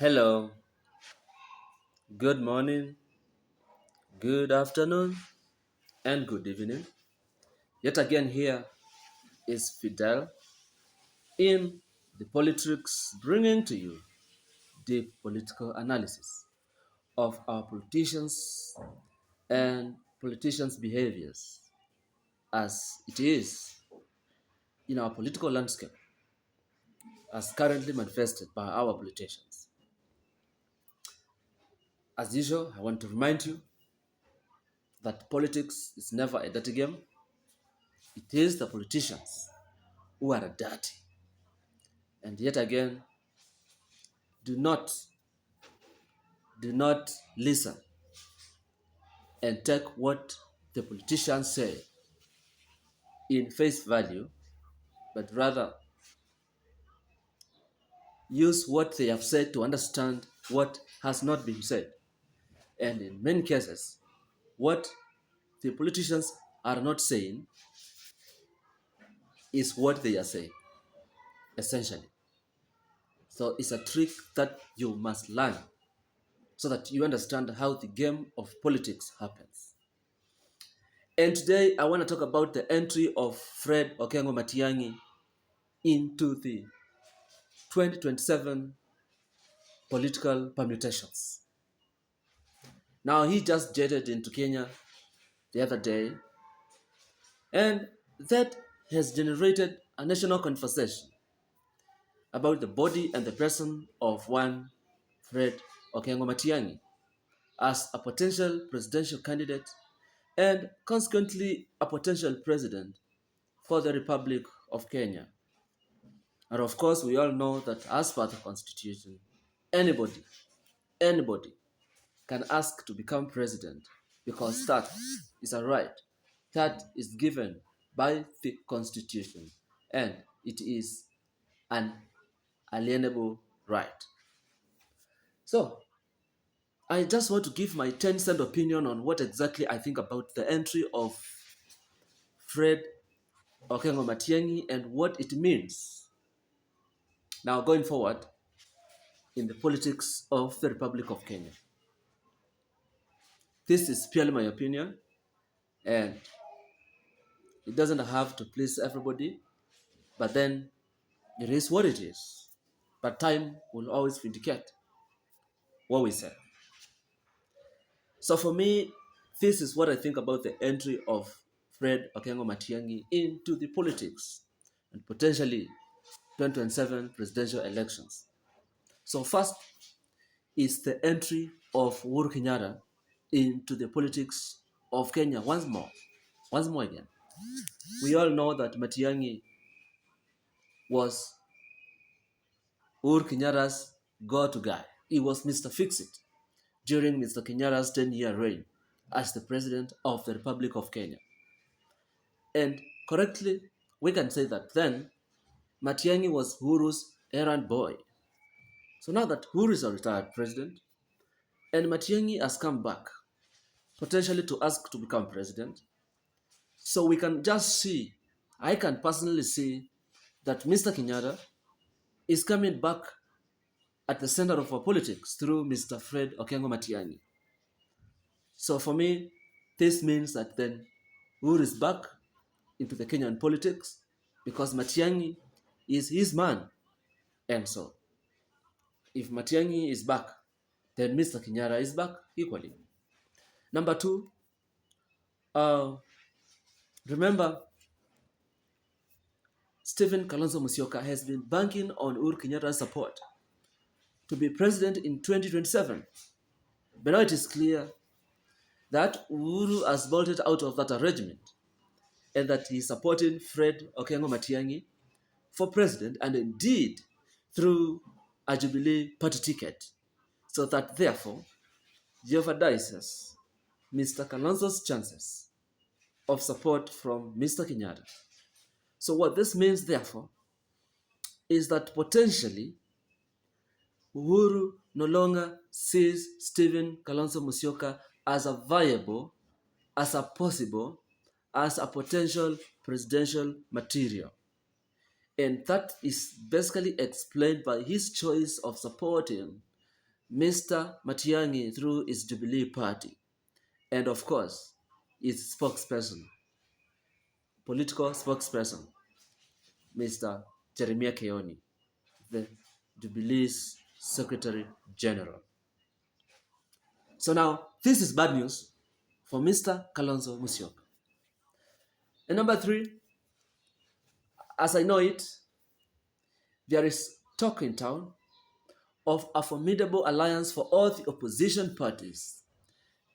Hello, good morning, good afternoon, and good evening. Yet again, here is Fidel in the Politics, bringing to you deep political analysis of our politicians and politicians' behaviors as it is in our political landscape, as currently manifested by our politicians. As usual, I want to remind you that politics is never a dirty game. It is the politicians who are dirty. And yet again, do not do not listen and take what the politicians say in face value, but rather use what they have said to understand what has not been said. And in many cases, what the politicians are not saying is what they are saying, essentially. So it's a trick that you must learn so that you understand how the game of politics happens. And today I want to talk about the entry of Fred Okengo Matiang'i into the 2027 political permutations. Now, he just jetted into Kenya the other day, and that has generated a national conversation about the body and the person of one Fred Okengo Matiang'i as a potential presidential candidate and consequently a potential president for the Republic of Kenya. And of course, we all know that as per the Constitution, anybody can ask to become president because that is a right that is given by the Constitution and it is an alienable right. So, I just want to give my 10-cent opinion on what exactly I think about the entry of Fred Okengo Matiang'i and what it means now going forward in the politics of the Republic of Kenya. This is purely my opinion, and it doesn't have to please everybody, but then it is what it is. But time will always vindicate what we say. So for me, this is what I think about the entry of Fred Okengo Matiang'i into the politics and potentially 2027 presidential elections. So first is the entry of Uhuru Kenyatta into the politics of Kenya once more. Once more again. We all know that Matiang'i was Uhuru Kenyatta's go-to guy. He was Mr. Fix-It during Mr. Kenyatta's 10-year reign as the President of the Republic of Kenya. And correctly, we can say that then Matiang'i was Uhuru's errand boy. So now that Uhuru is a retired president and Matiang'i has come back, potentially to ask to become president, so we can just see, I can personally see that Mr. Kenyatta is coming back at the center of our politics through Mr. Fred Okengo Matiang'i. So for me, this means that then Uhuru is back into the Kenyan politics because Matiang'i is his man. And so, if Matiang'i is back, then Mr. Kenyatta is back equally. Number two, remember, Stephen Kalonzo Musyoka has been banking on Uhuru Kenyatta's support to be president in 2027. But now it is clear that Uhuru has bolted out of that arrangement and that he is supporting Fred Okengo Matiang'i for president and indeed through a Jubilee party ticket, so that therefore jeopardizes Mr. Kalonzo's chances of support from Mr. Kenyatta. So what this means therefore is that potentially Uhuru no longer sees Stephen Kalonzo Musyoka as a viable, as a possible, as a potential presidential material. And that is basically explained by his choice of supporting Mr. Matiang'i through his Jubilee Party, and of course, his spokesperson, political spokesperson, Mr. Jeremiah Keoni, the Jubilee's Secretary General. So now, this is bad news for Mr. Kalonzo Musyoka. And number three, as I know it, there is talk in town of a formidable alliance for all the opposition parties,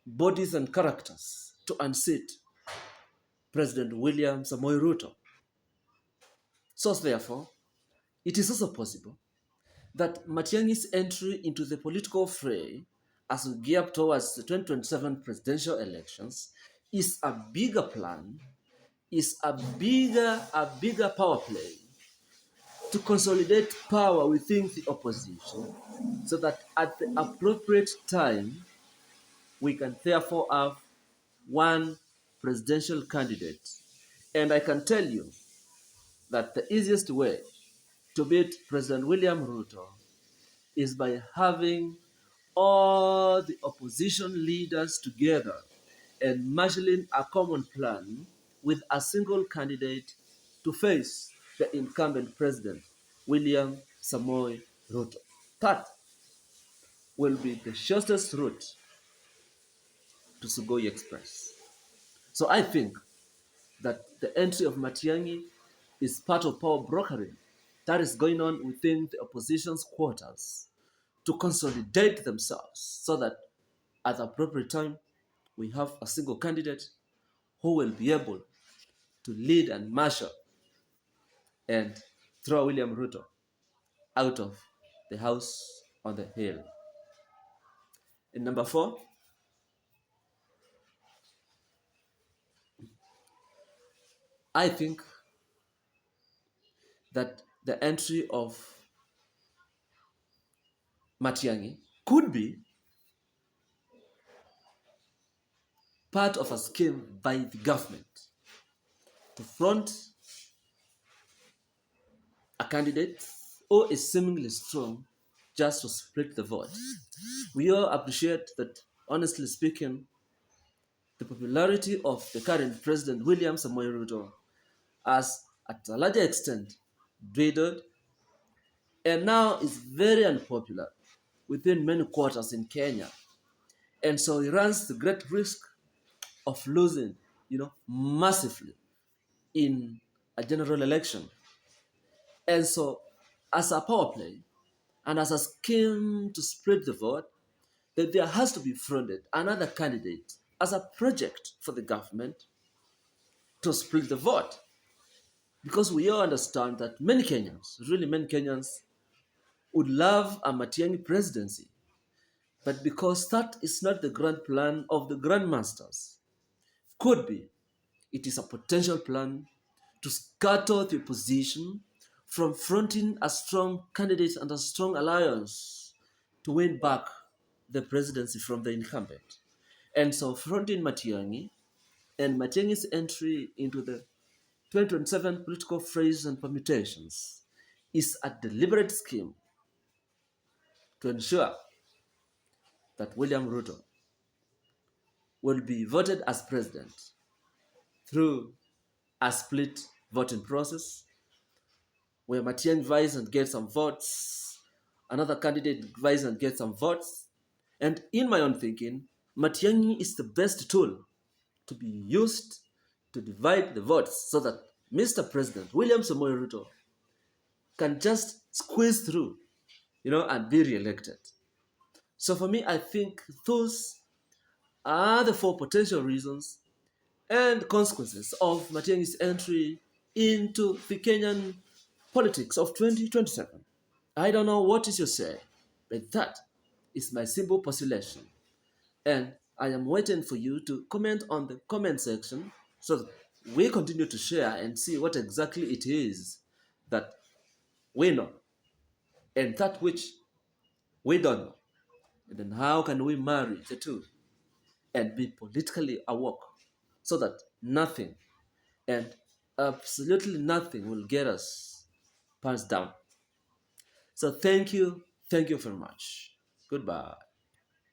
bodies, and characters to unseat President William Samoei Ruto. So therefore, it is also possible that Matiang'Is entry into the political fray as we gear up towards the 2027 presidential elections is a bigger plan, is a bigger power play to consolidate power within the opposition so that at the appropriate time we can therefore have one presidential candidate. And I can tell you that the easiest way to beat President William Ruto is by having all the opposition leaders together and marshalling a common plan with a single candidate to face the incumbent president, William Samoei Ruto. That will be the shortest route to Sugoi Express. So I think that the entry of Matiang'i is part of power brokering that is going on within the opposition's quarters to consolidate themselves so that at the appropriate time we have a single candidate who will be able to lead and marshal and throw William Ruto out of the house on the hill. And number four, I think that the entry of Matiang'i could be part of a scheme by the government to front a candidate who is seemingly strong just to split the vote. We all appreciate that, honestly speaking, the popularity of the current President William Samoei Ruto has, at a larger extent, dwindled and now is very unpopular within many quarters in Kenya. And so he runs the great risk of losing, massively in a general election. And so, as a power play and as a scheme to split the vote, that there has to be fronted another candidate as a project for the government to split the vote. Because we all understand that many Kenyans, really many Kenyans, would love a Matiang'i presidency. But because that is not the grand plan of the grandmasters, could be, it is a potential plan to scatter the opposition from fronting a strong candidate and a strong alliance to win back the presidency from the incumbent. And so fronting Matiang'i and Matiang'i's entry into the 2027 political frays and permutations is a deliberate scheme to ensure that William Ruto will be voted as president through a split voting process where Matiang'i vies and gets some votes, another candidate vies and gets some votes. And in my own thinking, Matiang'i is the best tool to be used to divide the votes so that Mr. President William Samoei Ruto can just squeeze through, and be re-elected. So for me, I think those are the four potential reasons and consequences of Matiang'i's entry into the Kenyan politics of 2027. I don't know what is your say, but that is my simple postulation. And I am waiting for you to comment on the comment section so that we continue to share and see what exactly it is that we know and that which we don't know. And then how can we marry the two and be politically awoke so that nothing and absolutely nothing will get us pants down. So thank you very much. Goodbye.